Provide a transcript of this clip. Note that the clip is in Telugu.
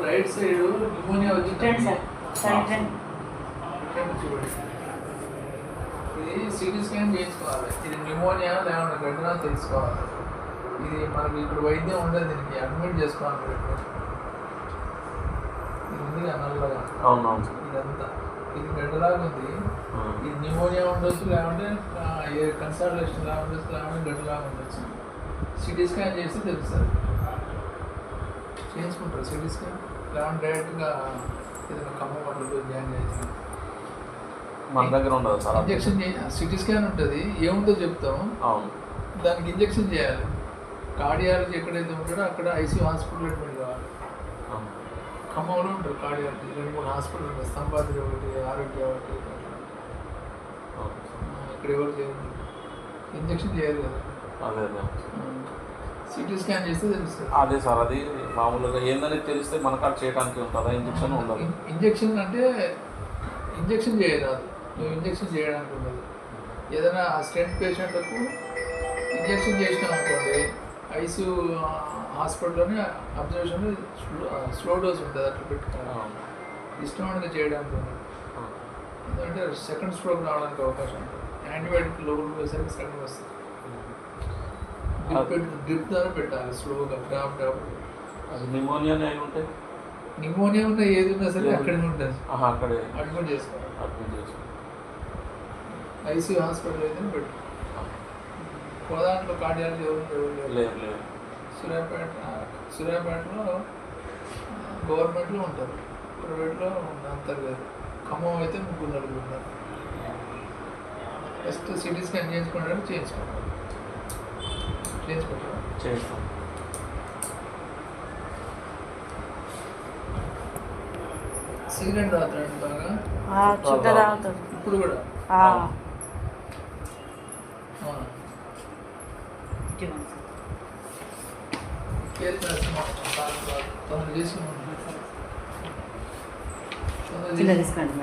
రైట్ సైడ్ న్యూమోనియా రండి సార్ సైడ్ రండి. చూడండి, ఇది సిటీ స్కాన్ చేయించుకోవాలి. ఇది న్యూమోనియా లేకుండా గడ్డనా తెలుసుకోవాలి. ఇది మనకి ఇప్పుడు వైద్యం ఉండదు, దీనికి అడ్మిట్ చేసుకోవాలి. ఇది ఉంది నల్లగా, అవునవును. ఇదంతా ఇది గడ్డలాగా ఉంది. ఇది న్యూమోనియా ఉండొచ్చు, లేకుంటే కన్సల్టేషన్ లాగా ఉండొచ్చు, లేకుంటే గడ్డలాగా ఉండొచ్చు. సిటీ స్కాన్ చేస్తే తెలుస్తుంది. చేయించుకుంటారు సిటీ స్కాన్, లేకుంటే డైరెక్ట్గా ఏదైనా ఖమ్మం పట్ల జాయిన్ చేసి మన దగ్గర ఉండదు సార్. ఇంజక్షన్ సిటీ స్కాన్ ఉంటుంది, ఏముందో చెప్తాం. అవును, దానికి ఇంజక్షన్ చేయాలి. కార్డియాలజీ ఎక్కడైతే ఉంటాడో అక్కడ ఐసీయూ హాస్పిటల్ అడ్మిట్ కావాలి. ఖమ్మంలో ఉంటారు కార్డియాలజీ, 2-3 హాస్పిటల్ ఉంటాయి. సంపాద్రి ఒకటి, ఆరోగ్య ఒకటి. ఇక్కడ ఎవరు చేయరు, ఇంజక్షన్ చేయరు కదా. అదే అదే సిటీ స్కాన్ చేస్తే తెలుస్తుంది. అదే సార్, అది మామూలుగా ఏందని తెలిస్తే మనకు చేయడానికి ఉంటుందా? ఇంజక్షన్ ఉండదు. ఇంజక్షన్ అంటే ఇంజక్షన్ చేయరాదు, నువ్వు ఇంజక్షన్ చేయడానికి ఉండదు. ఏదైనా స్టెంట్ పేషెంట్లకు ఇంజక్షన్ చేసినాం అనుకోండి, ఐసీయూ హాస్పిటల్లోనే అబ్జర్వేషన్ స్లో డోస్ ఉంటుంది, అట్లా పెట్టుకోవాలి. ఇష్టమైనది చేయడానికి ఉండదు. ఎందుకంటే సెకండ్ స్ట్రోక్ రావడానికి అవకాశం ఉంటుంది. యాంటీబయాటిక్ లోపలికి పోయేసరికి సెకండ్ వస్తుంది. డ్రిప్ ద్వారా పెట్టాలి స్లోగా, డ్రాప్ డ్రాప్. అది నిమోనియా అయి ఉంటే, నిమోనియా ఉన్న ఏది ఉన్నా సరే అక్కడే ఉంటుంది, అక్కడే అడ్మిట్ చేసుకోవాలి. అడ్మిట్ చేసుకోవాలి. ఐసీయూ హాస్పిటల్ అయితే పెట్టు. కోదాంట్లో కార్డియాలజీ ఎవరు లేదు లేదు. సూర్యాపేటలో గవర్నమెంట్లో ఉంటారు, ప్రైవేట్లో అంటారు కదా. ఖమ్మం అయితే 3-4 ఉన్నారు. ఫస్ట్ సిటీ స్కాన్ చేయించుకుంటారు, చేయించుకుంటారు. చేస్తాం. సిగరెట్ తాగుతాడు బాగా, చుట్ట తాగుతాడు ఇప్పుడు కూడా. తొందర తీసుకోండి చేసుకున్నాను.